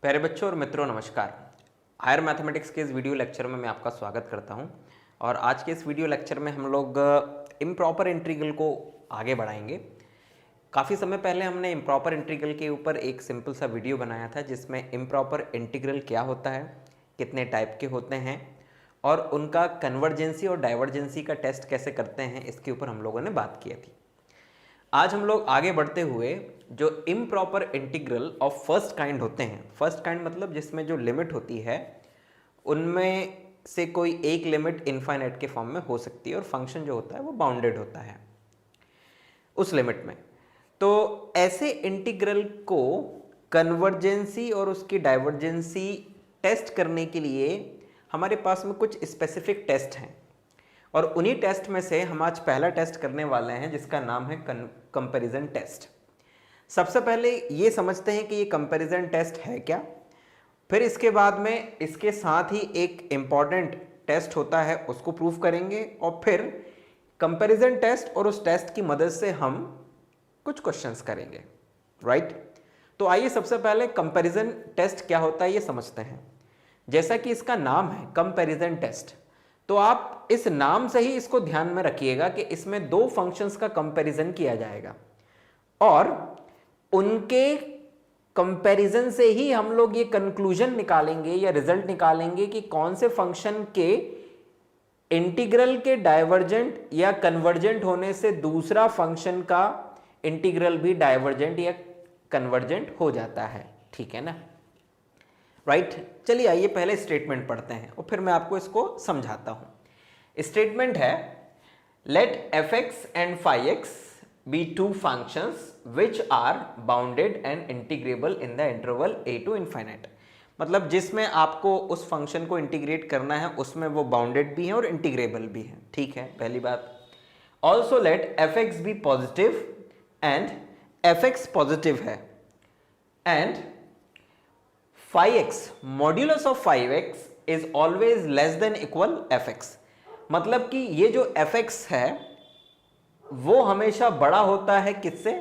प्यारे बच्चों और मित्रों नमस्कार। हायर मैथमेटिक्स के इस वीडियो लेक्चर में मैं आपका स्वागत करता हूं और आज के इस वीडियो लेक्चर में हम लोग इम्प्रॉपर इंटीग्रल को आगे बढ़ाएंगे। काफ़ी समय पहले हमने इम्प्रॉपर इंटीग्रल के ऊपर एक सिंपल सा वीडियो बनाया था जिसमें इम्प्रॉपर इंटीग्रल क्या होता है, कितने टाइप के होते हैं और उनका कन्वर्जेंसी और डाइवर्जेंसी का टेस्ट कैसे करते हैं, इसके ऊपर हम लोगों ने बात की थी। आज हम लोग आगे बढ़ते हुए जो improper integral of first kind होते हैं, फर्स्ट काइंड मतलब जिसमें जो लिमिट होती है उनमें से कोई एक लिमिट इनफाइनाइट के फॉर्म में हो सकती है और फंक्शन जो होता है वो बाउंडेड होता है उस लिमिट में। तो ऐसे इंटीग्रल को कन्वर्जेंसी और उसकी डाइवर्जेंसी टेस्ट करने के लिए हमारे पास में कुछ स्पेसिफिक टेस्ट हैं और उन्हीं टेस्ट में से हम आज पहला टेस्ट करने वाले हैं जिसका नाम है कंपैरिजन टेस्ट। सबसे पहले ये समझते हैं कि ये कंपैरिजन टेस्ट है क्या, फिर इसके बाद में इसके साथ ही एक इम्पॉर्टेंट टेस्ट होता है उसको प्रूव करेंगे और फिर कंपैरिजन टेस्ट और उस टेस्ट की मदद से हम कुछ क्वेश्चंस करेंगे, राइट। तो आइए सबसे पहले कंपैरिजन टेस्ट क्या होता है ये समझते हैं। जैसा कि इसका नाम है कंपैरिजन टेस्ट, तो आप इस नाम से ही इसको ध्यान में रखिएगा कि इसमें दो फंक्शंस का कंपैरिजन किया जाएगा और उनके कंपैरिजन से ही हम लोग ये कंक्लूजन निकालेंगे या रिजल्ट निकालेंगे कि कौन से फंक्शन के इंटीग्रल के डाइवर्जेंट या कन्वर्जेंट होने से दूसरा फंक्शन का इंटीग्रल भी डाइवर्जेंट या कन्वर्जेंट हो जाता है, ठीक है ना, राइट। चलिए आइए पहले स्टेटमेंट पढ़ते हैं और फिर मैं आपको इसको समझाता हूं। स्टेटमेंट है let f x and phi x be two functions which are bounded and integrable in the interval a to infinite. मतलब जिसमें आपको उस फंक्शन को इंटीग्रेट करना है उसमें वो बाउंडेड भी है और इंटीग्रेबल भी है, ठीक है, पहली बात। Also let f x be positive and f x positive है and phi x modulus of five x is always less than equal f x. मतलब कि ये जो एफ एक्स है वो हमेशा बड़ा होता है किससे,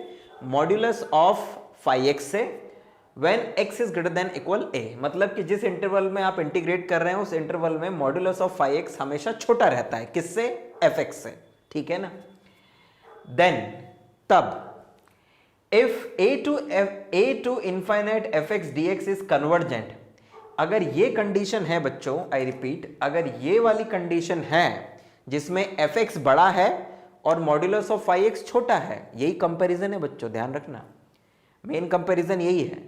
मॉड्यूलस ऑफ फाइव एक्स से, when x is greater than equal a. मतलब कि जिस इंटरवल में आप इंटीग्रेट कर रहे हैं उस इंटरवल में मॉड्यूलस ऑफ फाइव एक्स हमेशा छोटा रहता है किससे, एफ एक्स से, ठीक है ना। देन तब if a to infinite fx dx is convergent, अगर ये कंडीशन है बच्चों, आई रिपीट, अगर ये वाली कंडीशन है जिसमें fx बड़ा है और मॉड्यूलस ऑफ फाइव एक्स छोटा है, यही कंपैरिजन है बच्चों, ध्यान रखना, मेन कंपैरिजन यही है।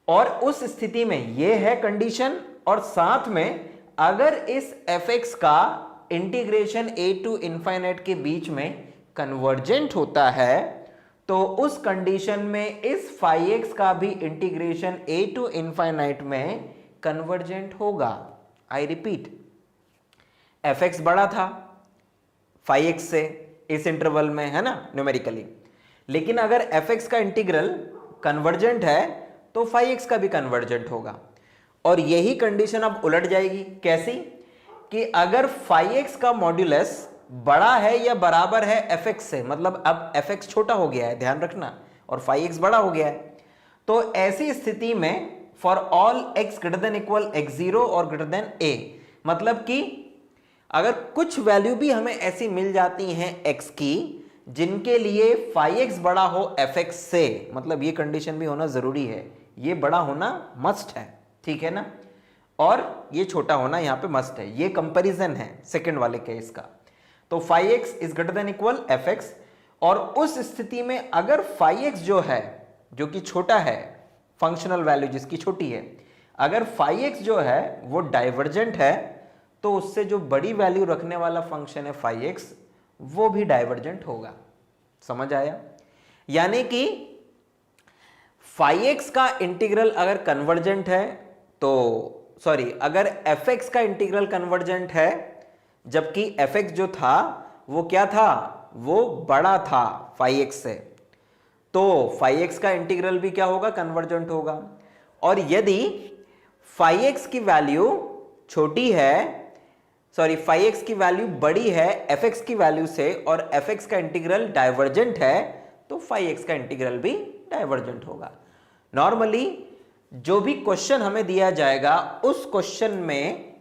और उस स्थिति में ये है कंडीशन और साथ में अगर इस fx का इंटीग्रेशन a टू इनफाइनाइट के बीच में कन्वर्जेंट होता है तो उस कंडीशन में इस फाई एक्स का भी इंटीग्रेशन a टू इनफाइनाइट में कन्वर्जेंट होगा। आई रिपीट, एफ एक्स बड़ा था फाई एक्स से इस इंटरवल में, है ना, न्यूमेरिकली, लेकिन अगर एफ एक्स का इंटीग्रल कन्वर्जेंट है तो फाई एक्स का भी कन्वर्जेंट होगा। और यही कंडीशन अब उलट जाएगी, कैसी, कि अगर फाई एक्स का मॉड्यूलस बड़ा है या बराबर है एफ एक्स से, मतलब अब एफ एक्स छोटा हो गया है, ध्यान रखना, और फाई एक्स बड़ा हो गया है, तो ऐसी स्थिति में for all x greater than equal x zero और ग्रेटर देन ए, मतलब कि अगर कुछ वैल्यू भी हमें ऐसी मिल जाती हैं एक्स की जिनके लिए फाई एक्स बड़ा हो एफ एक्स से, मतलब ये कंडीशन भी होना जरूरी है, ये बड़ा होना मस्ट है, ठीक है ना, और ये छोटा होना यहां पे मस्ट है। ये कंपैरिजन है सेकंड वाले केस का। तो phi x is greater than equal f x, और उस स्थिति में अगर फाई एक्स जो है, जो कि छोटा है, फंक्शनल वैल्यू जिसकी छोटी है, अगर फाई एक्स जो है वो डाइवर्जेंट है तो उससे जो बड़ी वैल्यू रखने वाला फंक्शन है फाई एक्स वो भी डाइवर्जेंट होगा। समझ आया? यानी कि फाई एक्स का इंटीग्रल अगर कन्वर्जेंट है तो सॉरी, अगर एफ एक्स का इंटीग्रल कन्वर्जेंट है जबकि एफ एक्स जो था वो क्या था, वो बड़ा था फाई एक्स से, तो फाई एक्स का इंटीग्रल भी क्या होगा, कन्वर्जेंट होगा। और यदि फाई एक्स की वैल्यू छोटी है, सॉरी, फाई एक्स की वैल्यू बड़ी है एफ एक्स की वैल्यू से और एफ एक्स का इंटीग्रल डाइवर्जेंट है तो फाई एक्स का इंटीग्रल भी डाइवर्जेंट होगा। नॉर्मली जो भी क्वेश्चन हमें दिया जाएगा उस क्वेश्चन में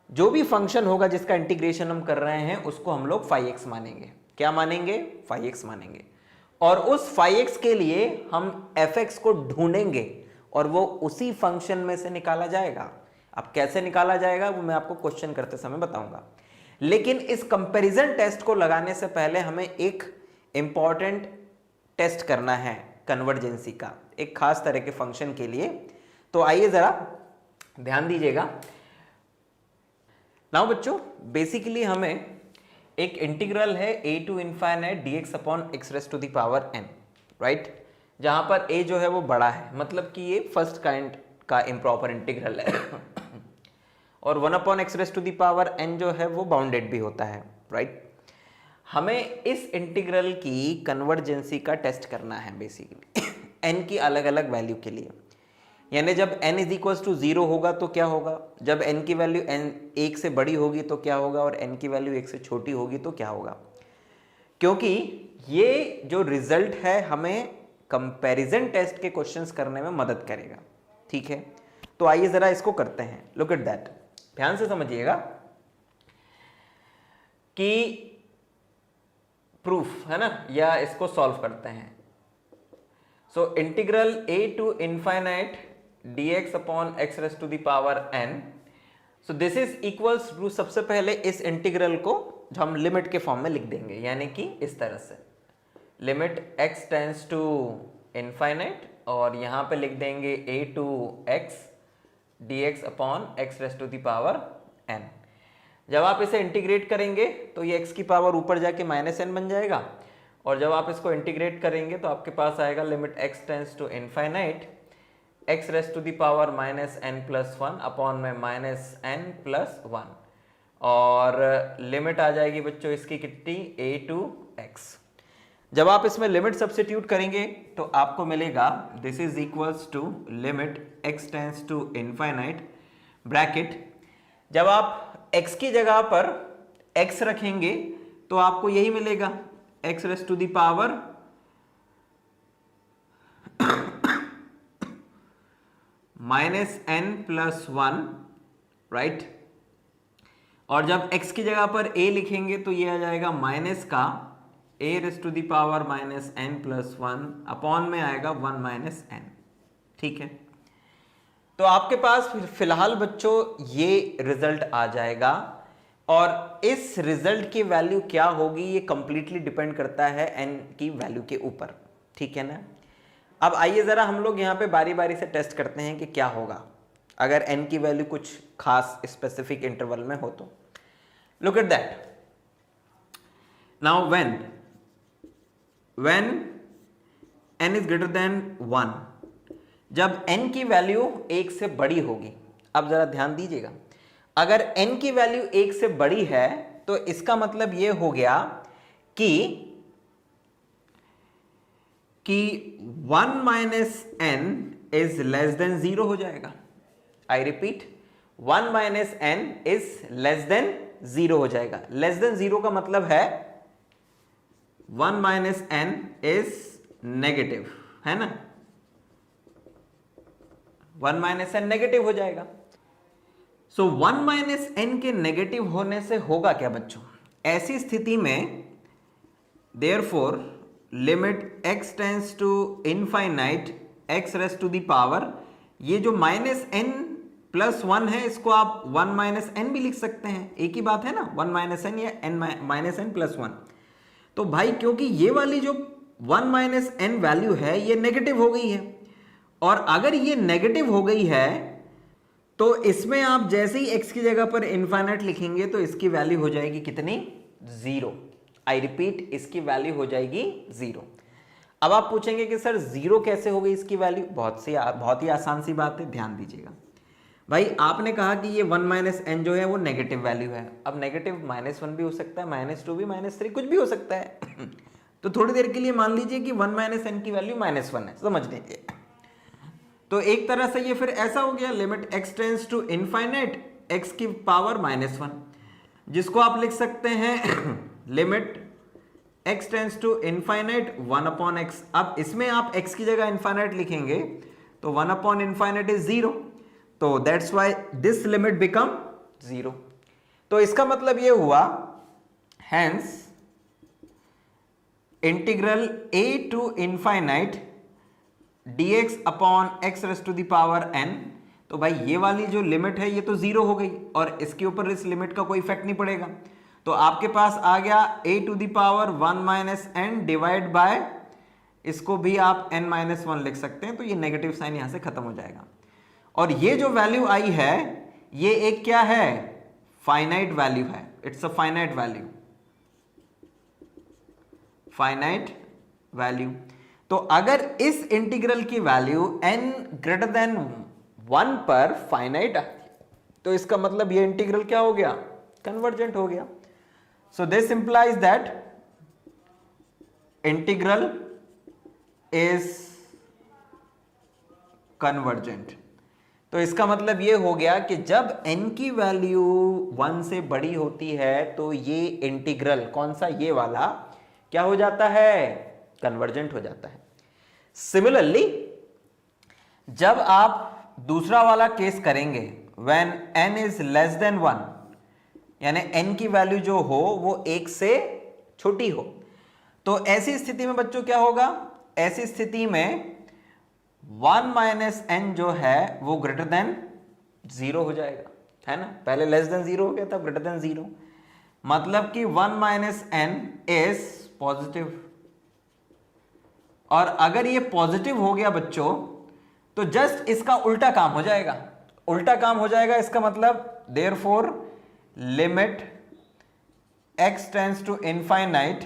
जो भी फंक्शन होगा जिसका इंटीग्रेशन हम कर रहे हैं उसको हम लोग phi x मानेंगे। क्या मानेंगे? phi x मानेंगे। और उस phi x के लिए हम fx को ढूंढेंगे और वो उसी फंक्शन में से निकाला जाएगा। अब कैसे निकाला जाएगा वो मैं आपको क्वेश्चन करते समय बताऊंगा, लेकिन इस कंपैरिजन टेस्ट को लगाने से पहले हमें एक इंपॉर्टेंट टेस्ट करना है कन्वर्जेंसी का, एक खास तरह के फंक्शन के लिए। तो आइए जरा ध्यान दीजिएगा। नाउ बच्चों, बेसिकली हमें एक इंटीग्रल है a to infinite dx upon x raise to the power n, right, जहां पर a जो है वो बड़ा है, मतलब कि ये फर्स्ट काइंड का इम्प्रॉपर इंटीग्रल है और 1 upon x raise to the power n जो है वो बाउंडेड भी होता है, राइट। हमें इस इंटीग्रल की कन्वर्जेंसी का टेस्ट करना है बेसिकली n की अलग अलग वैल्यू के लिए। यानी जब n इज इक्वल टू 0 होगा तो क्या होगा, जब n की वैल्यू n 1 से बड़ी होगी तो क्या होगा, और n की वैल्यू 1 से छोटी होगी तो क्या होगा। क्योंकि ये जो रिजल्ट है हमें कंपैरिजन टेस्ट के क्वेश्चंस करने में मदद करेगा, ठीक है। तो आइए जरा इसको करते हैं। लुक एट दैट, ध्यान से समझिएगा कि प्रूफ है ना, या इसको सॉल्व करते हैं। So integral a to infinite dx upon x raise to the power n, so this is equals to, सबसे पहले इस इंटीग्रल को हम लिमिट के फॉर्म में लिख देंगे, यानी कि इस तरह से limit x tends to infinite और यहां पे लिख देंगे a to x dx upon x raise to the power n। जब आप इसे इंटीग्रेट करेंगे तो ये x की पावर ऊपर जाके -n बन जाएगा, और जब आप इसको इंटीग्रेट करेंगे तो आपके पास आएगा limit x tends to infinite x raise to the power -n+1 upon में -n+1, और लिमिट आ जाएगी बच्चों इसकी कितनी, a टू x। जब आप इसमें लिमिट सब्स्टिट्यूट करेंगे तो आपको मिलेगा this is equals to limit x tends to infinite bracket, जब आप x की जगह पर x रखेंगे तो आपको यही मिलेगा x raise to the power -n+1, right. और जब x की जगह पर a लिखेंगे तो ये आ जाएगा माइनस का a raise to the power -n+1 upon में आएगा 1 - n, ठीक है। तो आपके पास फिलहाल बच्चों ये रिजल्ट आ जाएगा, और इस रिजल्ट की वैल्यू क्या होगी ये कंप्लीटली डिपेंड करता है n की वैल्यू के ऊपर, ठीक है ना। अब आइए जरा हम लोग यहाँ पे बारी बारी से टेस्ट करते हैं कि क्या होगा अगर n की वैल्यू कुछ खास स्पेसिफिक इंटरवल में हो तो। Look at that now, when n is greater then 1, जब n की वैल्यू 1 से बड़ी होगी। अब जरा ध्यान दीजिएगा, अगर n की वैल्यू 1 से बड़ी है तो इसका मतलब यह हो गया कि 1 - n इज लेस देन 0 हो जाएगा। I repeat, 1 - n is less then 0 हो जाएगा। लेस देन 0 का मतलब है 1 - n इज नेगेटिव, है ना, 1 - n नेगेटिव हो जाएगा। सो 1 - n के नेगेटिव होने से होगा क्या बच्चों, ऐसी स्थिति में therefore limit x tends to infinite x raise to the power, ये जो -n+1 है इसको आप 1 - n भी लिख सकते हैं, एक ही बात है ना, 1 - n या n-n+1। तो भाई क्योंकि ये वाली जो 1 - n वैल्यू है ये नेगेटिव हो गई है, और अगर ये नेगेटिव हो गई है तो इसमें आप जैसे ही x की जगह पर इनफाइनाइट लिखेंगे तो इसकी वैल्यू हो जाएगी कितनी, 0। आई रिपीट, इसकी वैल्यू हो जाएगी 0। अब आप पूछेंगे कि सर 0 कैसे हो गई इसकी वैल्यू, बहुत ही आसान सी बात है, ध्यान दीजिएगा। भाई आपने कहा कि ये 1 - n जो है वो नेगेटिव वैल्यू है। अब नेगेटिव -1 भी हो सकता है, -2 भी, -3 कुछ भी हो सकता है तो थोड़ी देर के लिए मान लीजिए कि 1 - n की वैल्यू -1 है, समझ लीजिए। तो एक तरह से ये फिर ऐसा हो गया limit x tends to infinite x की पावर -1, जिसको आप लिख सकते हैं limit x tends to infinite 1 upon x। अब इसमें आप x की जगह इनफाइनाइट लिखेंगे तो 1 अपॉन इनफाइनाइट इज 0, तो that's why this limit become 0। तो इसका मतलब ये हुआ hence integral a to infinite dx upon x raise to the power n, तो भाई ये वाली जो लिमिट है ये तो 0 हो गई और इसके ऊपर इस लिमिट का कोई इफेक्ट नहीं पड़ेगा, तो आपके पास आ गया a to the power 1 minus n divide by, इसको भी आप n माइनस 1 लिख सकते हैं, तो ये नेगेटिव साइन यहां से खत्म हो जाएगा। और ये जो वैल्यू आई है ये एक क्या है, फाइनाइट वैल्यू है, it's a finite value, finite value. तो अगर इस इंटीग्रल की वैल्यू n ग्रेटर देन 1 पर फाइनाइट आती है तो इसका मतलब ये इंटीग्रल क्या हो गया, कन्वर्जेंट हो गया। So this implies that integral is convergent. तो इसका मतलब ये हो गया कि जब n की वैल्यू 1 से बड़ी होती है तो ये इंटीग्रल कौन सा, ये वाला क्या हो जाता है, कन्वर्जेंट हो जाता है। सिमिलरली जब आप दूसरा वाला केस करेंगे when n is less than 1, यानी n की वैल्यू जो हो वो 1 से छोटी हो, तो ऐसी स्थिति में बच्चों क्या होगा, ऐसी स्थिति में 1 माइनस n जो है वो ग्रेटर देन 0 हो जाएगा, है ना। पहले लेस देन 0 हो गया था, ग्रेटर देन 0, मतलब कि 1 माइनस n इज पॉजिटिव। और अगर ये पॉजिटिव हो गया बच्चों तो जस्ट इसका उल्टा काम हो जाएगा, उल्टा काम हो जाएगा, इसका मतलब therefore limit x tends to infinite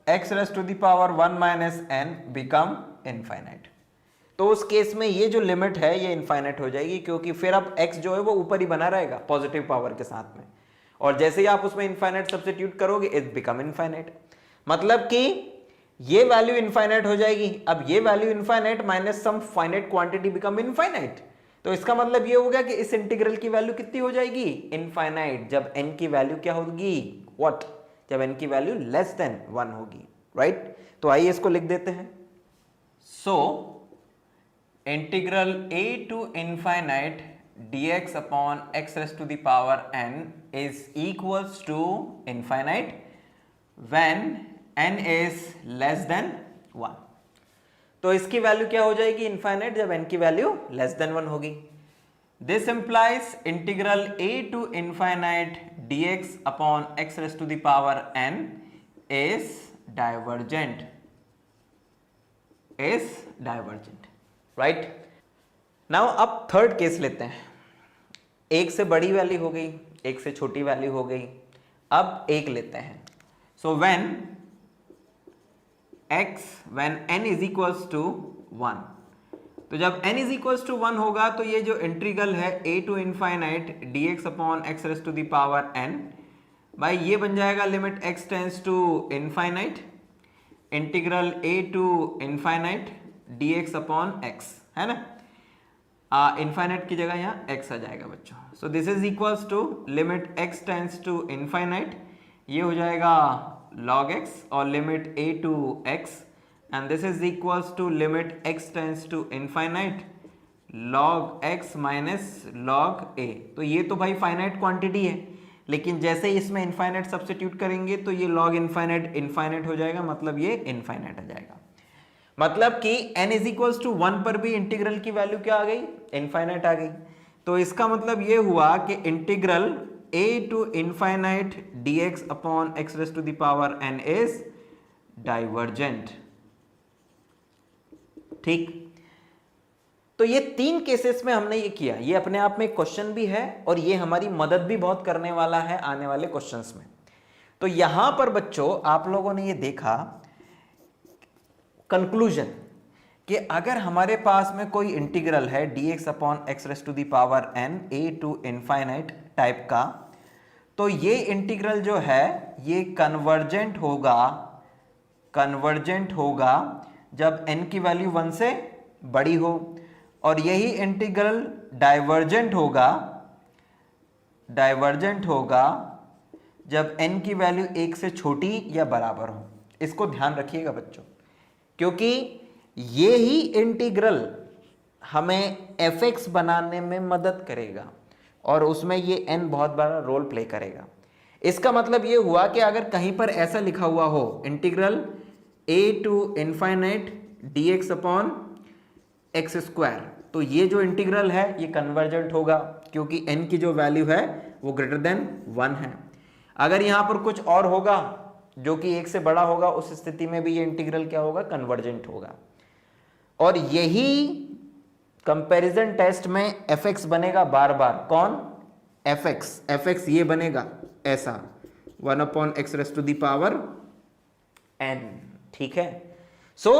x raise to the power 1 minus n become infinite. तो उस केस में ये जो लिमिट है ये इनफाइनाइट हो जाएगी, क्योंकि फिर अब x जो है वो ऊपर ही बना रहेगा पॉजिटिव पावर के साथ में, और जैसे ही आप उसमें इनफाइनाइट सब्स्टिट्यूट करोगे इट बिकम इनफाइनाइट, मतलब कि ये वैल्यू इनफाइनाइट हो जाएगी। अब ये value infinite minus sum finite quantity become infinite, तो इसका मतलब ये हो गया कि इस इंटीग्रल की वैल्यू कितनी हो जाएगी, इनफाइनाइट, जब n की वैल्यू क्या होगी, व्हाट, जब n की वैल्यू लेस देन 1 होगी, राइट। तो आइए इसको लिख देते हैं। So integral a to infinite dx upon x raise to the power n is equals to infinite when n is less than 1। तो इसकी वैल्यू क्या हो जाएगी, इनफाइनाइट, जब n की वैल्यू लेस देन 1 होगी। This implies integral a to infinite dx upon x raise to the power n is divergent, right. Now अब third case लेते हैं। एक से बड़ी वैल्यू हो गई, एक से छोटी वैल्यू हो गई, अब एक लेते हैं। So when n is equals to 1, तो जब n इज इक्वल्स टू 1 होगा तो ये जो इंटीग्रल है a to infinite dx upon x raise to the power n, भाई ये बन जाएगा limit x tends to infinite integral a to infinite dx upon x, है ना। इनफाइनाइट की जगह यहाँ x आ जाएगा बच्चों। So this is equals to limit x tends to infinite, ये हो जाएगा log x, और limit a to x, and this is equals to limit x tends to infinite log x minus log a। तो ये तो भाई finite quantity है, लेकिन जैसे ही इसमें इनफाइनाइट सब्स्टिट्यूट करेंगे तो ये log इनफाइनाइट इनफाइनाइट हो जाएगा, मतलब ये इनफाइनाइट आ जाएगा। मतलब कि n इज इक्वल्स टू 1 पर भी इंटीग्रल की वैल्यू क्या आ गई, इनफाइनाइट आ गई। तो इसका मतलब ये हुआ कि integral a to infinite dx upon x raise to the power n is divergent, ठीक। तो ये तीन केसेस में हमने ये किया, ये अपने आप में एक क्वेश्चन भी है और ये हमारी मदद भी बहुत करने वाला है आने वाले क्वेश्चंस में। तो यहां पर बच्चों आप लोगों ने ये देखा कंक्लूजन कि अगर हमारे पास में कोई इंटीग्रल है dx upon x raise to the power n a to infinite type का, तो ये इंटीग्रल जो है ये कन्वर्जेंट होगा जब n की वैल्यू 1 से बड़ी हो, और यही इंटीग्रल डाइवर्जेंट होगा जब n की वैल्यू 1 से छोटी या बराबर हो। इसको ध्यान रखिएगा बच्चों, क्योंकि ये ही इंटीग्रल हमें fx बनाने में मदद करेगा और उसमें ये n बहुत बड़ा रोल प्ले करेगा। इसका मतलब ये हुआ कि अगर कहीं पर ऐसा लिखा हुआ हो integral a to infinite dx upon x square, तो ये जो इंटीग्रल है ये कन्वर्जेंट होगा क्योंकि n की जो वैल्यू है वो ग्रेटर देन 1 है। अगर यहां पर कुछ और होगा जो कि 1 से बड़ा होगा, उस स्थिति में भी ये इंटीग्रल क्या होगा, कन्वर्जेंट होगा। और यही कंपैरिजन टेस्ट में fx बनेगा बार बार। कौन? fx ये बनेगा ऐसा 1 upon x raise to the power n। ठीक है। सो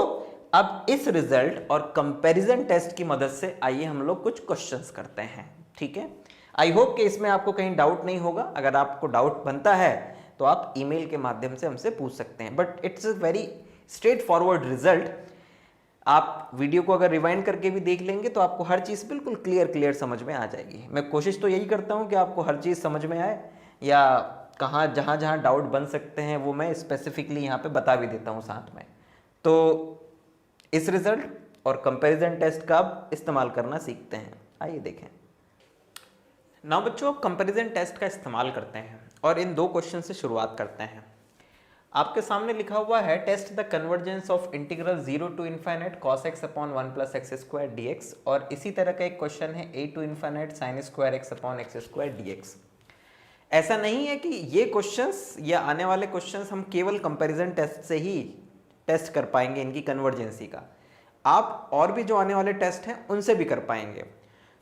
अब इस रिजल्ट और कंपैरिजन टेस्ट की मदद से आइए हम लोग कुछ क्वेश्चंस करते हैं। ठीक है। आई होप कि इसमें आपको कहीं डाउट नहीं होगा। अगर आपको डाउट बनता है तो आप ईमेल के माध्यम से हमसे पूछ सकते हैं, but it's a very straight forward result. आप वीडियो को अगर रिवाइंड करके भी देख लेंगे तो आपको हर चीज़ बिल्कुल क्लियर समझ में आ जाएगी। मैं कोशिश तो यही करता हूँ कि आपको हर चीज़ समझ में आए, या कहाँ जहाँ डाउट बन सकते हैं वो मैं स्पेसिफिकली यहाँ पे बता भी देता हूँ साथ में। तो इस रिजल्ट और कंपैरिजन टेस्ट का अब इस्तेमाल करना सीखते हैं। आइए देखें। नाउ बच्चों, अब कंपैरिजन टेस्ट का इस्तेमाल करते हैं और इन दो क्वेश्चन से शुरुआत करते हैं। आपके सामने लिखा हुआ है test the convergence of integral 0 to infinite cos x upon 1 plus x square dx, और इसी तरह का एक क्वेश्चन है a to infinite sin square x upon x square dx। ऐसा नहीं है कि ये क्वेश्चंस या आने वाले क्वेश्चंस हम केवल कंपैरिजन टेस्ट से ही टेस्ट कर पाएंगे इनकी कन्वर्जेंसी का। आप और भी जो आने वाले टेस्ट हैं उनसे भी कर पाएंगे,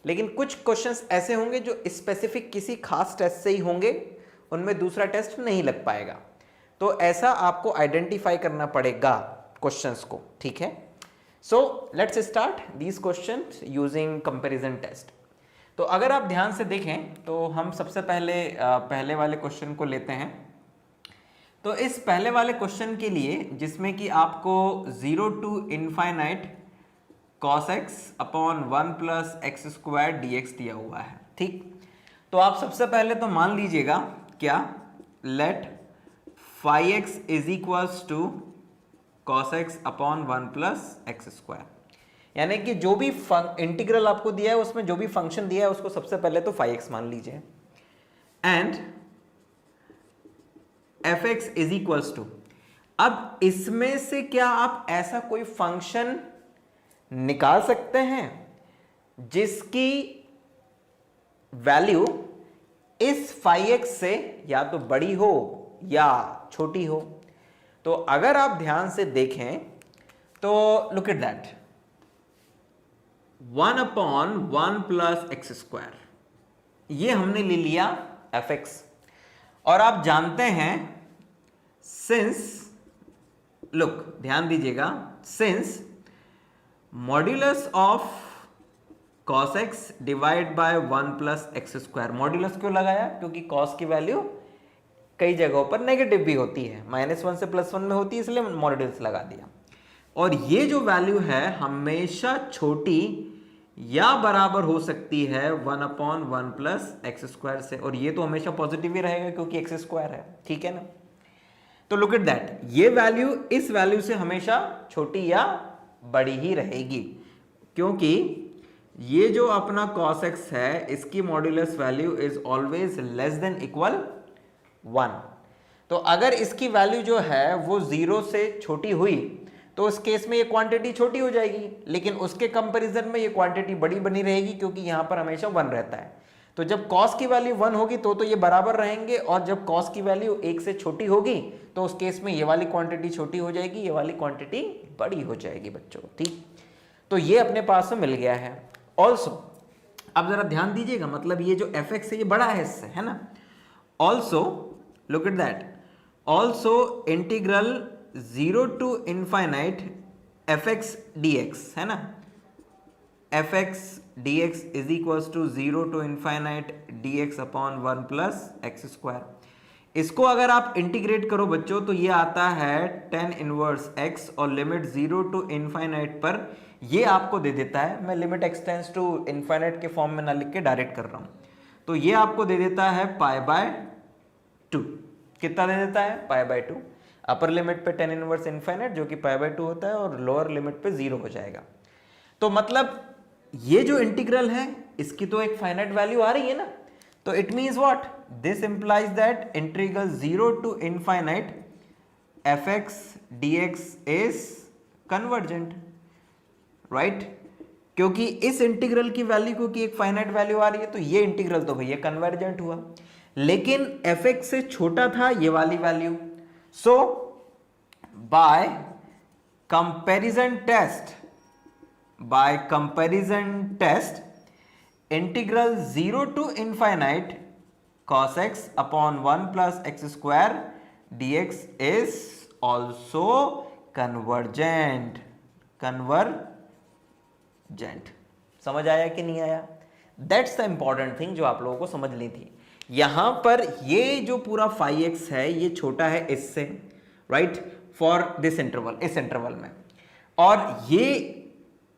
लेकिन कुछ क्वेश्चंस ऐसे होंगे जो स्पेसिफिक किसी खास टेस्ट से ही होंगे, उनमें दूसरा टेस्ट नहीं लग पाएगा। तो ऐसा आपको आइडेंटिफाई करना पड़ेगा क्वेश्चंस को। ठीक है। So let's start these questions using comparison test. तो अगर आप ध्यान से देखें तो हम सबसे पहले वाले क्वेश्चन को लेते हैं। तो इस पहले वाले क्वेश्चन के लिए, जिसमें कि आपको 0 to infinite cos x upon 1 plus x square dx दिया हुआ है। ठीक। तो आप सबसे पहले तो मान लीजिएगा क्या, let phi x is equals to cos x upon 1 plus x square, यानी कि जो भी इंटीग्रल आपको दिया है उसमें जो भी फंक्शन दिया है उसको सबसे पहले तो फाई एक्स मान लीजिए, and f x is equals to. अब इसमें से क्या आप ऐसा कोई फंक्शन निकाल सकते हैं जिसकी वैल्यू इस फाई एक्स से या तो बड़ी हो या छोटी हो? तो अगर आप ध्यान से देखें तो look at that, 1 upon 1 plus x square, ये हमने ले लिया एफ एक्स। और आप जानते हैं सिंस, लुक ध्यान दीजिएगा, since modulus of cos x divide by 1 plus x square. Modulus क्यों लगाया? क्योंकि cos की वैल्यू कई जगहों पर नेगेटिव भी होती है, -1 से +1 में होती है, इसलिए मॉड्यूलस लगा दिया। और ये जो वैल्यू है हमेशा छोटी या बराबर हो सकती है 1 अपॉन 1 प्लस एक्स स्क्वायर से, और ये तो हमेशा पॉजिटिव ही रहेगा क्योंकि एक्स स्क्वायर है। ठीक है ना। तो लुक एट दैट, ये वैल्यू इस वैल्यू से हमेशा छोटी या बड़ी ही रहेगी, क्योंकि ये जो अपना cos x है इसकी modulus value is always less than equal 1। तो अगर इसकी वैल्यू जो है वो 0 से छोटी हुई तो उस केस में ये क्वांटिटी छोटी हो जाएगी, लेकिन उसके कंपैरिजन में ये क्वांटिटी बड़ी बनी रहेगी क्योंकि यहां पर हमेशा 1 रहता है। तो जब cos की वैल्यू 1 होगी तो ये बराबर रहेंगे, और जब cos की वैल्यू 1 से छोटी होगी तो उस केस में ये वाली क्वांटिटी छोटी हो जाएगी, ये वाली क्वांटिटी बड़ी हो जाएगी बच्चों। ठीक। तो ये अपने पास में मिल गया है। ऑल्सो अब जरा ध्यान दीजिएगा, मतलब ये जो एफ एक्स है ये बड़ा है इससे, है ना। Also look at that, also integral 0 to infinite f x d x, है ना, f x d x is equals to 0 to infinite d x upon 1 plus x square. इसको अगर आप इंटीग्रेट करो बच्चों तो ये आता है tan इनवर्स x, और लिमिट 0 टू इनफाइनाइट पर ये आपको दे देता है, मैं limit x tends to infinite के फॉर्म में ना लिख के डायरेक्ट कर रहा हूं, तो ये आपको दे देता है π/2। कितना दे देता है? π/2। अपर लिमिट पे tan इनवर्स इनफाइनाइट जो कि π/2 होता है, और लोअर लिमिट पे 0 हो जाएगा। तो मतलब ये जो इंटीग्रल है इसकी तो एक फाइनाइट वैल्यू आ रही है ना, तो it means what, this implies that integral 0 to infinite f x d x is convergent, right. क्योंकि इस इंटीग्रल की वैल्यू को की एक फाइनाइट वैल्यू आ रही है, तो ये इंटीग्रल तो भैया कन्वर्जेंट हुआ, लेकिन एफ एक्स से छोटा था ये वाली value. So by comparison test integral 0 to infinite cos x upon 1 plus x square dx is also convergent. समझ आया कि नहीं आया? दैट्स द इंपॉर्टेंट थिंग जो आप लोगों को समझ ली थी। यहां पर ये जो पूरा फाई एक्स है ये छोटा है इससे, राइट, फॉर दिस इंटरवल, इस इंटरवल में, और ये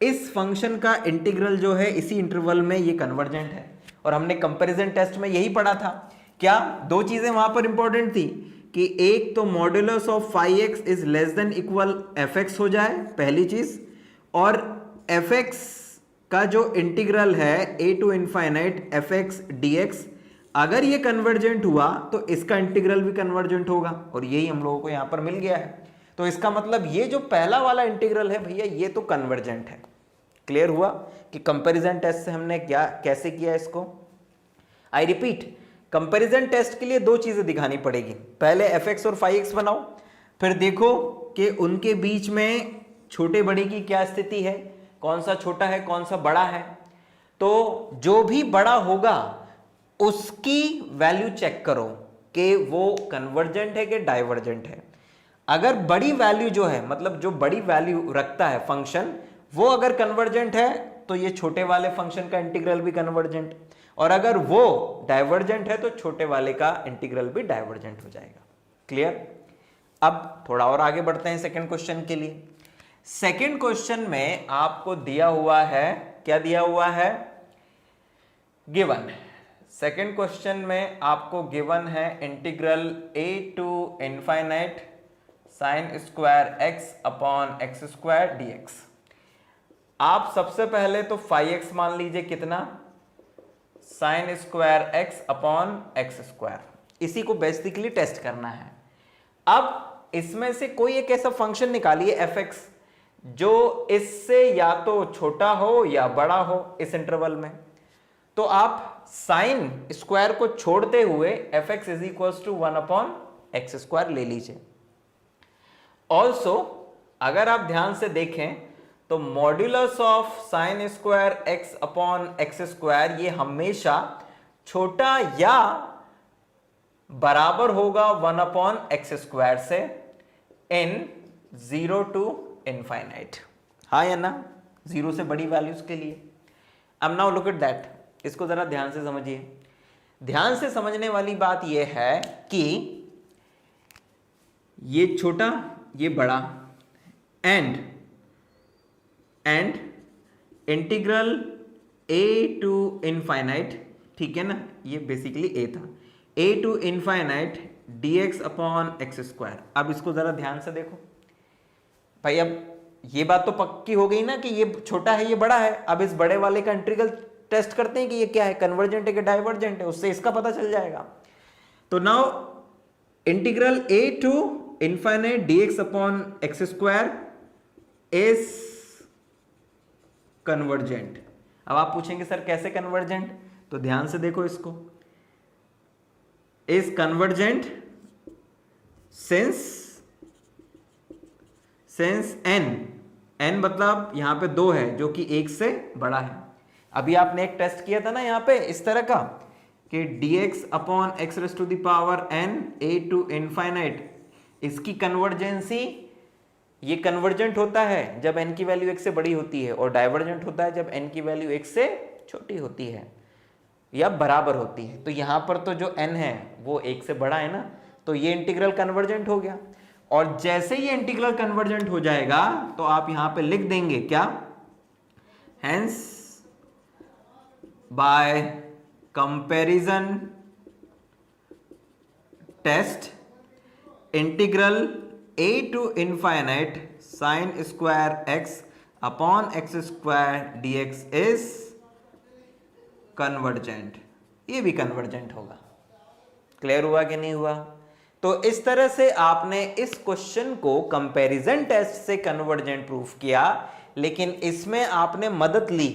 इस फंक्शन का इंटीग्रल जो है इसी इंटरवल में ये कन्वर्जेंट है। और हमने कंपैरिजन टेस्ट में यही पढ़ा था। क्या दो चीजें वहां पर इंपॉर्टेंट थी कि एक तो modulus of phi x is less than equal f x हो जाए, पहली चीज, और एफ एक्स का जो इंटीग्रल है a to infinite f x d x, अगर ये कन्वर्जेंट हुआ तो इसका इंटीग्रल भी कन्वर्जेंट होगा, और यही हम लोगों को यहां पर मिल गया है। तो इसका मतलब ये जो पहला वाला इंटीग्रल है भैया ये तो कन्वर्जेंट है। क्लियर हुआ कि कंपैरिजन टेस्ट से हमने क्या कैसे किया इसको? आई रिपीट, कंपैरिजन टेस्ट के लिए दो चीजें दिखानी पड़ेगी। पहले एफ एक्स और फाई एक्स बनाओ, फिर देखो कि उनके बीच में छोटे बड़े की क्या स्थिति है, कौन सा छोटा है कौन सा बड़ा है। तो जो भी बड़ा होगा उसकी वैल्यू चेक करो कि वो कन्वर्जेंट है कि डाइवर्जेंट है। अगर बड़ी वैल्यू जो है, मतलब जो बड़ी वैल्यू रखता है फंक्शन, वो अगर कन्वर्जेंट है तो ये छोटे वाले फंक्शन का इंटीग्रल भी कन्वर्जेंट, और अगर वो डाइवर्जेंट है तो छोटे वाले का इंटीग्रल भी डाइवर्जेंट हो जाएगा। क्लियर? अब थोड़ा और आगे बढ़ते हैं सेकंड क्वेश्चन के लिए। सेकंड क्वेश्चन में आपको दिया हुआ है, क्या दिया हुआ है? गिवन। सेकंड क्वेश्चन में आपको गिवन है integral a to infinite sine square x upon x square dx। आप सबसे पहले तो फाई एक्स मान लीजिए कितना, sign square x upon x square, इसी को बेसिकली टेस्ट करना है। अब इसमें से कोई एक ऐसा फंक्शन निकालिए एफ एक्स जो इससे या तो छोटा हो या बड़ा हो इस इंटरवल में। तो आप साइन स्क्वायर को छोड़ते हुए f x is equal to 1 upon x square ले लीजिए। ऑल्सो अगर आप ध्यान से देखें तो modulus of sine square x upon x square ये हमेशा छोटा या बराबर होगा 1 अपॉन एक्स स्क्वायर से इन 0 टू इनफाइनाइट। हाँ या ना? 0 से बड़ी वैल्यूज के लिए। अब नाउ लुक एट दैट, इसको जरा ध्यान से समझिए। ध्यान से समझने वाली बात यह है कि ये छोटा ये बड़ा and integral a to infinite, ठीक है ना, ये बेसिकली a था, a to infinite dx upon x square. अब इसको जरा ध्यान से देखो भाई। अब ये बात तो पक्की हो गई ना कि ये छोटा है ये बड़ा है। अब इस बड़े वाले का इंटीग्रल टेस्ट करते हैं कि ये क्या है, कन्वर्जेंट है कि डाइवर्जेंट है, उससे इसका पता चल जाएगा। तो now integral a to infinite dx upon x square is convergent. अब आप पूछेंगे सर कैसे कन्वर्जेंट? तो ध्यान से देखो इसको, इज कन्वर्जेंट सिंस n मतलब यहां पे 2 है जो कि 1 से बड़ा है। अभी आपने एक टेस्ट किया था ना यहां पे इस तरह का कि dx upon x raise to the power n a to infinite, इसकी कन्वर्जेंसी, ये कन्वर्जेंट होता है जब n की वैल्यू 1 से बड़ी होती है, और डाइवर्जेंट होता है जब n की वैल्यू 1 से छोटी होती है या बराबर होती है। तो यहां पर तो जो n है वो 1 से बड़ा है ना, तो ये इंटीग्रल कन्वर्जेंट हो गया। और जैसे ये इंटीग्रल कन्वर्जेंट हो जाएगा तो आप यहां पे लिख देंगे क्या, hence by comparison test integral a to infinite sine square x upon x square dx is convergent. ये भी कन्वर्जेंट होगा। क्लियर हुआ कि नहीं हुआ? तो इस तरह से आपने इस क्वेश्चन को कंपैरिजन टेस्ट से कन्वर्जेंट प्रूफ किया, लेकिन इसमें आपने मदद ली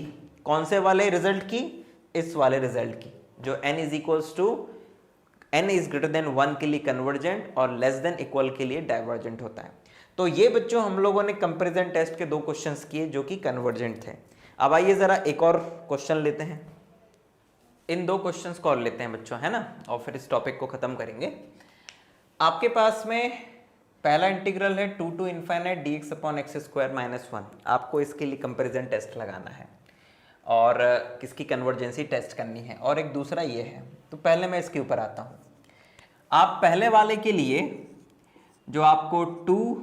कौन से वाले रिजल्ट की? इस वाले रिजल्ट की, जो n इज ग्रेटर देन 1 के लिए कन्वर्जेंट और लेस देन इक्वल के लिए डाइवर्जेंट होता है। तो ये बच्चों हम लोगों ने कंपैरिजन टेस्ट के 2 क्वेश्चंस किए जो कि कन्वर्जेंट थे। अब आइए जरा एक और क्वेश्चन लेते हैं, इन 2 क्वेश्चंस को और लेते हैं बच्चों, है ना, और फिर इस टॉपिक को खत्म करेंगे। आपके पास में पहला इंटीग्रल है 2 to infinite dx upon x square minus 1। आपको इसके लिए कंपैरिजन टेस्ट लगाना है और किसकी कन्वर्जेंसी टेस्ट करनी है, और एक दूसरा ये है। तो पहले मैं इसके ऊपर आता हूँ। आप पहले वाले के लिए जो आपको 2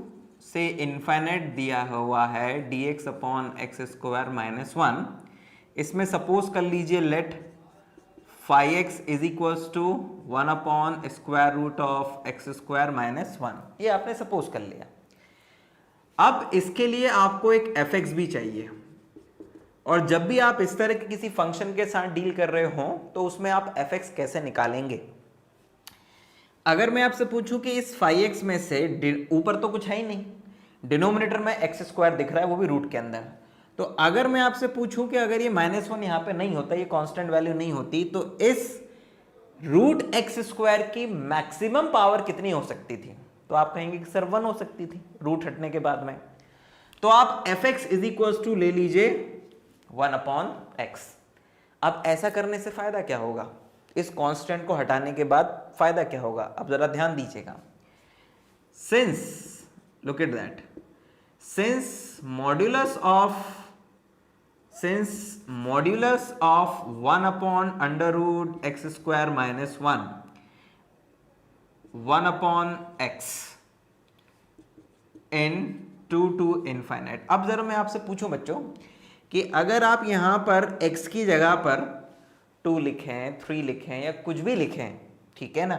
से इन्फाइनाइट दिया हुआ है dx upon x square minus 1, इसमें सपोज कर लीजिए let phi x is equals to 1 upon square root of x square minus 1। ये आपने सपोज कर लिया। अब इसके लिए आपको एक एफ एक्स भी चाहिए, और जब भी आप इस तरह के किसी फंक्शन के साथ डील कर रहे हो तो उसमें आप एफ एक्स कैसे निकालेंगे? अगर मैं आपसे पूछूं कि इस फाई एक्स में से ऊपर तो कुछ है ही नहीं, डिनोमिनेटर में एक्स स्क्वायर दिख रहा है, वो भी रूट के अंदर। तो अगर मैं आपसे पूछूं कि अगर ये -1 यहां पे नहीं होता, ये कांस्टेंट वैल्यू नहीं होती, तो इस रूट एक्स स्क्वायर की मैक्सिमम पावर कितनी हो सकती थी? तो आप कहेंगे कि सर 1 हो सकती थी रूट हटने के बाद में। तो आप f x is equal to ले लीजिए 1 अपॉन एक्स। अब ऐसा करने से फायदा क्या होगा? इस कांस्टेंट को हटाने के बाद फायदा क्या होगा? अब जरा ध्यान दीजिएगा। Since look at that, since modulus of 1 upon under root x square minus 1 upon x in 2 to infinite. अब जरा मैं आपसे पूछूं बच्चों कि अगर आप यहां पर x की जगह पर 2 लिखें, 3 लिखें या कुछ भी लिखें, ठीक है ना,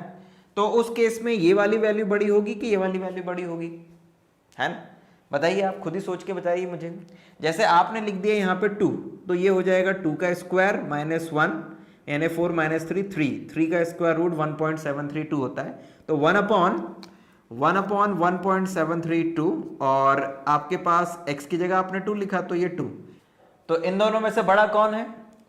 तो उस केस में ये वाली वैल्यू बड़ी होगी कि ये वाली वैल्यू बड़ी होगी? है ना, बताइए, आप खुद ही सोच के बताइए मुझे। जैसे आपने लिख दिया यहाँ पे 2, तो ये हो जाएगा 2 का स्क्वायर माइनस 1 यानी 4 माइनस 3 3 का स्क्वायर रूट 1.732 होता है। तो 1 अपॉन 1.732, और आपके पास x की जगह आपने 2 लिखा तो ये 2। तो इन दोनों में से बड़ा कौन है?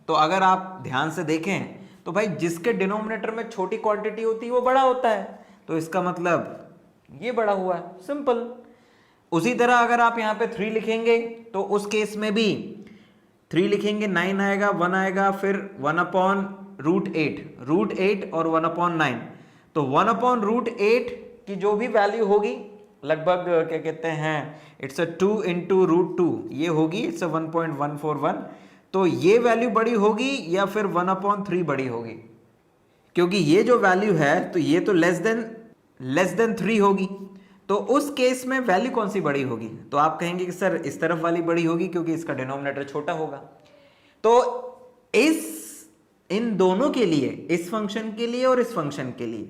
तो अगर आप ध्यान से देखें तो भाई जिसके डिनोमिनेटर में छोटी क्वांटिटी होती है वो बड़ा होता है, तो इसका मतलब ये बड़ा हुआ है, सिंपल। उसी तरह अगर आप यहाँ पे 3 लिखेंगे तो उस केस में भी 3 लिखेंगे, 9 आएगा, 1 आएगा, फिर 1 अपॉन रूट 8 और 1 अपॉन 9। तो 1 अपॉन रूट 8 की जो भी वैल्यू होगी लगभग क्या कहते हैं, इट्स 2 इंटू रूट 2, ये होगी, इट्स 1.141। तो ये वैल्यू बड़ी होगी या फिर 1 अपॉन 3 बड़ी होगी? क्योंकि ये जो वैल्यू है तो ये तो लेस देन 3 होगी। तो उस केस में वैल्यू कौन सी बड़ी होगी? तो आप कहेंगे कि सर इस तरफ वाली बड़ी होगी क्योंकि इसका डिनोमिनेटर छोटा होगा। तो इन दोनों के लिए, इस फंक्शन के लिए और इस फंक्शन के लिए,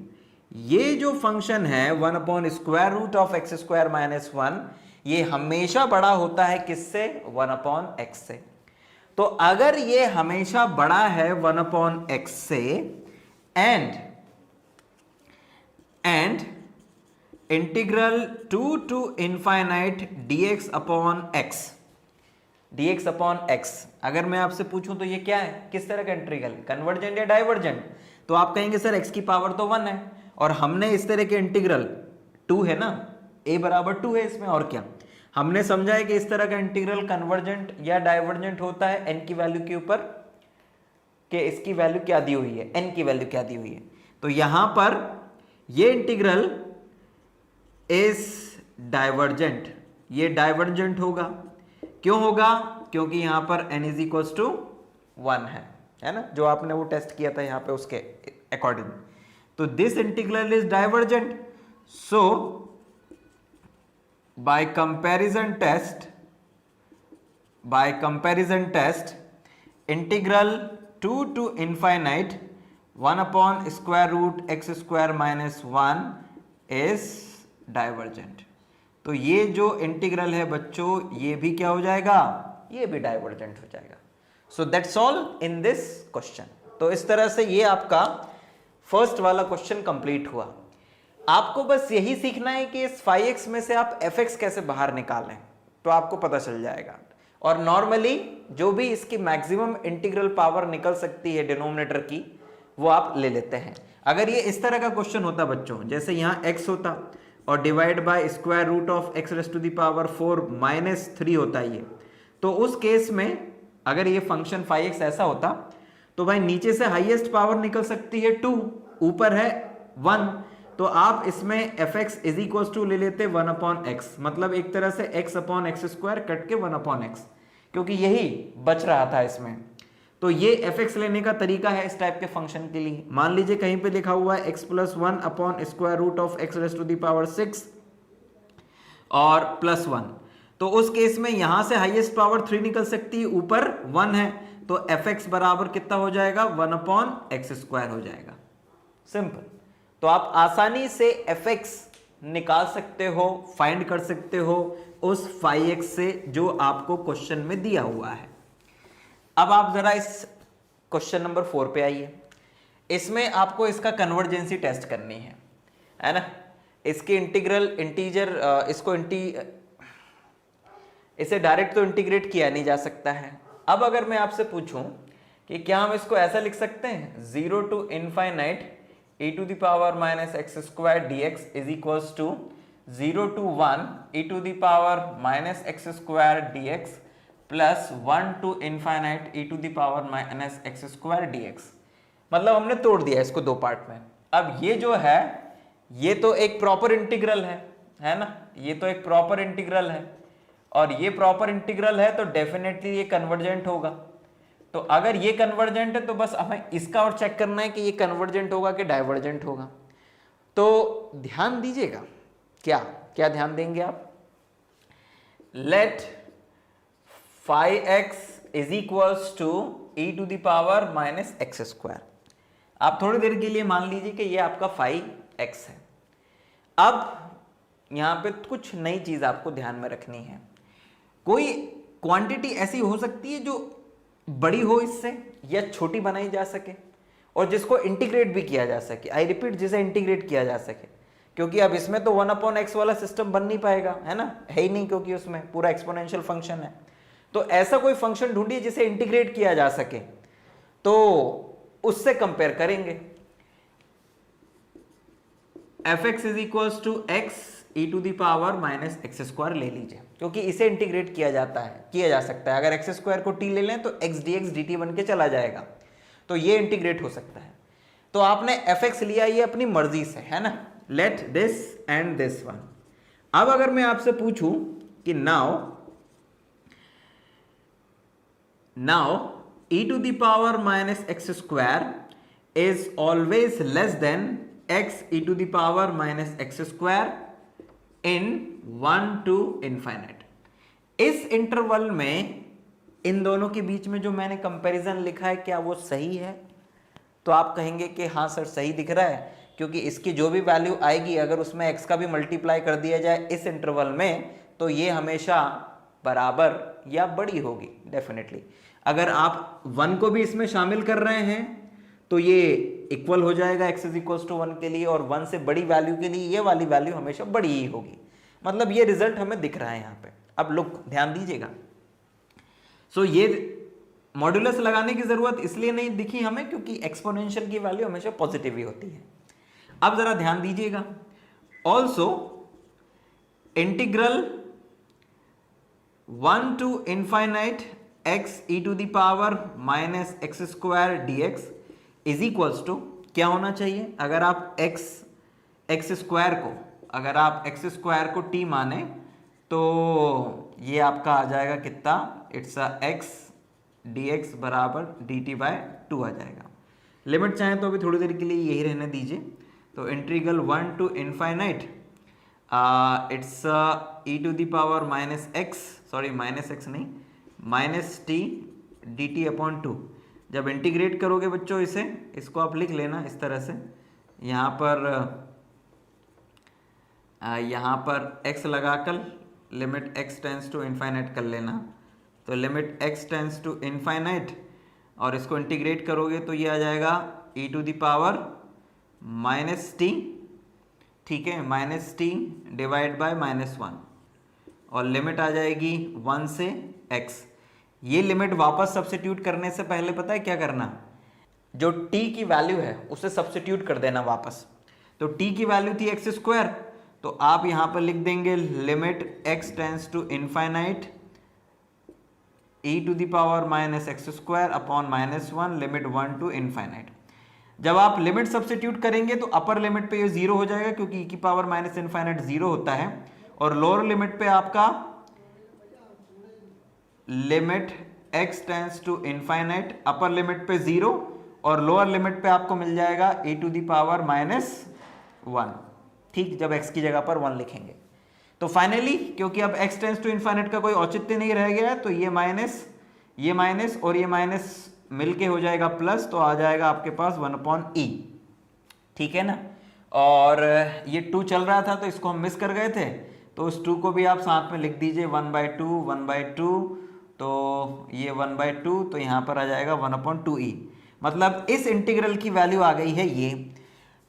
ये जो फंक्शन है 1 upon square root of x square minus 1, ये हमेशा बड़ा होता है किससे? 1 अपॉन एक्स से। तो अगर ये हमेशा बड़ा है 1 अपॉन एक्स से, and integral 2 to infinite dx upon x, अगर मैं आपसे पूछूं तो ये क्या है? किस तरह का इंटीग्रल? कन्वर्जेंट या डाइवर्जेंट? तो आप कहेंगे सर x की पावर तो 1 है, और हमने इस तरह के इंटीग्रल 2 है ना, a बराबर 2 है इसमें, और क्या हमने समझा है कि इस तरह का इंटीग्रल कन्वर्जेंट या डाइवर्जेंट होता है n की वैल्यू के ऊपर, कि इसकी वैल्यू क्या दी हुई है, n की वैल्यू क्या दी हुई है। तो यहां पर ये इंटीग्रल इज डाइवर्जेंट, ये डाइवर्जेंट होगा। क्यों होगा? क्योंकि यहां पर n इज इक्वल टू 1 है ना, जो आपने वो टेस्ट किया था यहां पे उसके अकॉर्डिंग। तो this integral is divergent, so by comparison test integral 2 to infinite 1 upon square root x square minus 1 is divergent। तो तो ये जो इंटीग्रल है बच्चों ये भी क्या हो जाएगा, ये भी डाइवर्जेंट हो जाएगा। So that's all in this question. तो इस तरह से ये आपका फर्स्ट वाला क्वेश्चन कंप्लीट हुआ। आपको बस यही सीखना है कि इस फाई एक्स में से आप एफ एक्स कैसे बाहर निकालें, तो आपको पता चल जाएगा। और नॉर्मली जो भी इसकी मैक्सिमम इंटीग्रल पावर निकल सकती है डिनोमिनेटर की, वो आप ले लेते हैं। अगर ये इस तरह का क्वेश्चन होता बच्चों, जैसे यहाँ x होता और divide by square root of x raise to the power 4 -3 होता ये, तो उस केस में अगर ये फंक्शन फाई एक्स ऐसा होता तो भाई नीचे से हाईएस्ट पावर निकल सकती है 2, ऊपर है 1, तो आप इसमें f x is equal to ले लेते 1/x, मतलब एक तरह से x/x² कट के 1/x, क्योंकि यही बच रहा था इसमें। तो ये एफ एक्स लेने का तरीका है इस टाइप के फंक्शन के लिए। मान लीजिए कहीं पे लिखा हुआ है x + 1/√* of x raise to the power 6 और +1, तो उस केस में यहां से हाईएस्ट पावर 3 निकल सकती है, ऊपर 1 है, तो एफ एक्स बराबर कितना हो जाएगा, 1/x² हो जाएगा। सिंपल। तो आप आसानी से एफ एक्स निकाल सकते हो, फाइंड कर सकते हो उस फाई एक्स से जो आपको क्वेश्चन में दिया हुआ है। अब आप जरा इस क्वेश्चन नंबर 4 पे आइए। इसमें आपको इसका कन्वर्जेंसी टेस्ट करनी है ना। इसके इंटीग्रल इंटीजर इसे डायरेक्ट तो इंटीग्रेट किया नहीं जा सकता है। अब अगर मैं आपसे पूछूं कि क्या हम इसको ऐसा लिख सकते हैं, 0 to ∞ e⁻ -x² dx is equals to 0 to 1 e⁻ x² dx plus 1 to ∞ e⁻ x² dx। मतलब हमने तोड़ दिया इसको दो पार्ट में। अब ये जो है ये तो एक प्रॉपर इंटीग्रल है ना, ये तो एक प्रॉपर इंटीग्रल है, और ये प्रॉपर इंटीग्रल है तो डेफिनेटली ये कन्वर्जेंट होगा। तो अगर ये कन्वर्जेंट है तो बस हमें इसका और चेक करना है कि ये कन्वर्जेंट होगा कि डाइवर्जेंट होगा। तो ध्यान दीजिएगा, क्या क्या ध्यान देंगे आप, let phi x is equals to e⁻ x²। आप थोड़ी देर के लिए मान लीजिए कि ये आपका फाई एक्स है। अब यहां पे कुछ नई चीज आपको ध्यान में रखनी है। कोई क्वांटिटी ऐसी हो सकती है जो बड़ी हो इससे या छोटी बनाई जा सके और जिसको इंटीग्रेट भी किया जा सके। आई रिपीट, जिसे इंटीग्रेट किया जा सके, क्योंकि अब इसमें तो 1/x वाला सिस्टम बन नहीं पाएगा, है ना, है ही नहीं, क्योंकि उसमें पूरा एक्सपोनेंशियल फंक्शन है। तो ऐसा कोई फंक्शन ढूंढिए जिसे इंटीग्रेट किया जा सके, तो उससे कंपेयर करेंगे। F x is equals to x e⁻ x² ले लीजिए, क्योंकि इसे इंटीग्रेट किया जा सकता है। अगर x² को t ले लें तो x dx dt बन के चला जाएगा, तो ये इंटीग्रेट हो सकता है। तो आपने एफ एक्स लिया ये अपनी मर्जी से, है ना, let this and this one. अब अगर मैं आपसे पूछूं कि now e⁻ x² is always less than x e⁻ x² in 1 to ∞। इस इंटरवल में इन दोनों के बीच में जो मैंने कंपैरिजन लिखा है, क्या वो सही है? तो आप कहेंगे कि हाँ सर सही दिख रहा है, क्योंकि इसकी जो भी वैल्यू आएगी अगर उसमें x का भी मल्टीप्लाई कर दिया जाए इस इंटरवल में, तो ये हमेशा बराबर या बड़ी होगी डेफिनेटली। अगर आप 1 को भी इसमें शामिल कर रहे हैं तो ये इक्वल हो जाएगा x = 1 के लिए, और 1 से बड़ी वैल्यू के लिए ये वाली वैल्यू हमेशा बड़ी ही होगी। मतलब ये रिजल्ट हमें दिख रहा है यहाँ पे। अब लोग ध्यान दीजिएगा। सो ये मॉड्यूलस लगाने की जरूरत इसलिए नहीं दिखी हमें क्योंकि एक्सपोनेंशियल की वैल्यू हमेशा पॉजिटिव ही होती है। अब जरा ध्यान दीजिएगा, also integral 1 to ∞ x e⁻ x² dx is equals to क्या होना चाहिए? अगर आप x² को t माने तो ये आपका आ जाएगा कितना, इट्स x dx बराबर dt/2 आ जाएगा। लिमिट चाहे तो अभी थोड़ी देर के लिए यही रहने दीजिए। तो integral 1 to ∞ it's -t dt/2। जब इंटीग्रेट करोगे बच्चों इसको आप लिख लेना इस तरह से, यहाँ पर यहाँ पर x लगाकर limit x tends to infinite कर लेना। तो limit x tends to infinite और इसको इंटीग्रेट करोगे तो ये आ जाएगा e to the power minus t, ठीक है, माइनस टी डिवाइड बाय -1 और लिमिट आ जाएगी 1 से x। ये लिमिट वापस सब्स्टिट्यूट करने से पहले पता है क्या करना, जो t की वैल्यू है उसे सब्स्टिट्यूट कर देना वापस। तो t की वैल्यू थी x², तो आप यहां पर लिख देंगे limit x tends to infinite e to the power -x² upon -1 limit 1 to infinite. जब आप लिमिट सब्स्टिट्यूट करेंगे तो अपर लिमिट पे ये 0 हो जाएगा क्योंकि e की पावर माइनस इनफाइनाइट 0 होता है, और लोअर लिमिट पे आपका limit x tends to infinite, upper limit पे 0 और लोअर लिमिट पे आपको मिल जाएगा e टू द पावर -1, ठीक, जब x की जगह पर 1 लिखेंगे। तो फाइनली क्योंकि अब x टेंस टू इनफाइनाइट का कोई औचित्य नहीं रह गया है, तो ये माइनस और ये माइनस मिलके हो जाएगा प्लस, तो आ जाएगा आपके पास 1/e, ठीक है ना। और ये 2 चल रहा था तो इसको हम मिस कर गए थे, तो उस 2 को भी आप साथ में लिख दीजिए 1/2, तो ये 1/2, तो यहाँ पर आ जाएगा 1/2e। मतलब इस इंटीग्रल की वैल्यू आ गई है ये।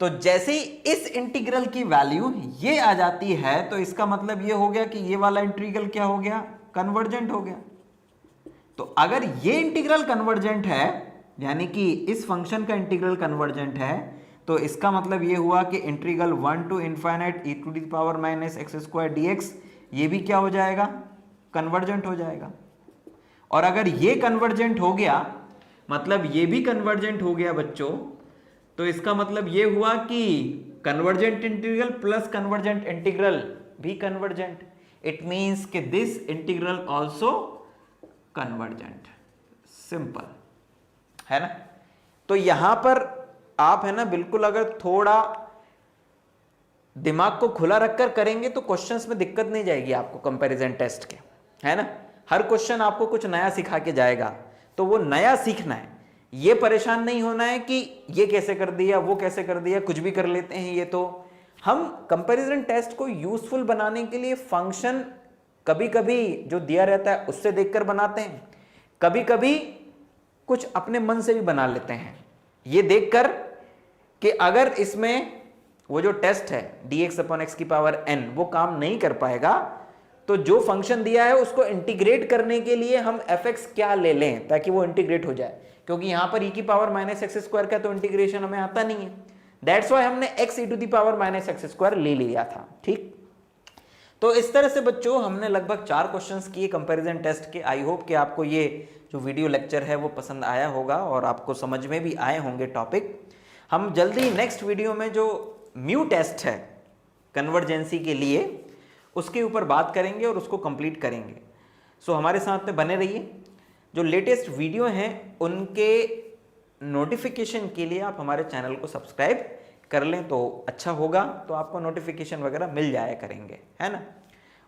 तो जैसे ही इस इंटीग्रल की वैल्यू ये आ जाती है तो इसका मतलब ये हो गया कि ये वाला इंटीग्रल क्या हो गया, कन्वर्जेंट हो गया। तो अगर ये इंटीग्रल कन्वर्जेंट है, यानी कि इस फंक्शन का इंटीग्रल कन्वर्जेंट है, तो इसका मतलब ये हुआ कि integral 1 to infinite e to the power -x² dx ये भी क्या हो जाएगा, कन्वर्जेंट हो जाएगा। और अगर ये कन्वर्जेंट हो गया, मतलब ये भी कन्वर्जेंट हो गया बच्चों, तो इसका मतलब ये हुआ कि convergent integral plus convergent integral भी कन्वर्जेंट। इट मींस कि this integral also convergent. Simple है ना। तो यहां पर आप है ना बिल्कुल अगर थोड़ा दिमाग को खुला रखकर करेंगे तो क्वेश्चंस में दिक्कत नहीं जाएगी आपको कंपैरिजन टेस्ट के, है ना। हर क्वेश्चन आपको कुछ नया सिखा के जाएगा, तो वो नया सीखना है, ये परेशान नहीं होना है कि ये कैसे कर दिया, वो कैसे कर दिया, कुछ भी कर लेते हैं। ये तो हम कंपैरिजन टेस्ट को यूजफुल बनाने के लिए फंक्शन कभी कभी जो दिया रहता है उससे देखकर बनाते हैं, कभी कभी कुछ अपने मन से भी बना लेते हैं, ये देखकर कि अगर इसमें वो जो टेस्ट है dx/x⁴n वो काम नहीं कर पाएगा, तो जो फंक्शन दिया है उसको इंटीग्रेट करने के लिए हम fx क्या ले लें ताकि वो इंटीग्रेट हो जाए, क्योंकि यहां पर e की पावर -x² का तो इंटीग्रेशन हमें आता नहीं है। दैट्स व्हाई हमने x e to the power -x² ले लिया था, ठीक। तो इस तरह से बच्चों हमने लगभग 4 क्वेश्चंस किए कंपैरिजन टेस्ट के। आई होप कि आपको ये जो वीडियो लेक्चर है वो पसंद आया होगा और आपको समझ में भी आए होंगे टॉपिक। हम जल्दी नेक्स्ट वीडियो में जो म्यू टेस्ट है कन्वर्जेंसी के लिए उसके ऊपर बात करेंगे और उसको कंप्लीट करेंगे। सो हमारे साथ में बने रहिए। जो लेटेस्ट वीडियो हैं उनके नोटिफिकेशन के लिए आप हमारे चैनल को सब्सक्राइब कर लें तो अच्छा होगा, तो आपको नोटिफिकेशन वगैरह मिल जाया करेंगे, है ना।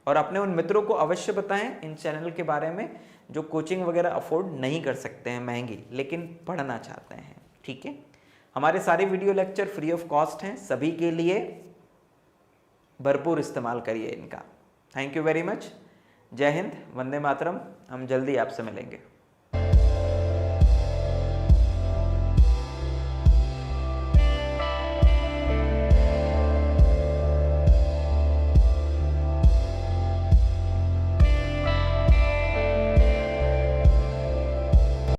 और अपने उन मित्रों को अवश्य बताएं इन चैनल के बारे में जो कोचिंग वगैरह अफोर्ड नहीं कर सकते हैं महंगी, लेकिन पढ़ना चाहते हैं, ठीक है। हमारे सारे video lecture free of cost हैं, सभी के लिए भरपूर इस्तेमाल करिए इनका। Thank you very much. जय हिंद, वंदे मातरम। हम जल्दी आपसे मिलेंगे।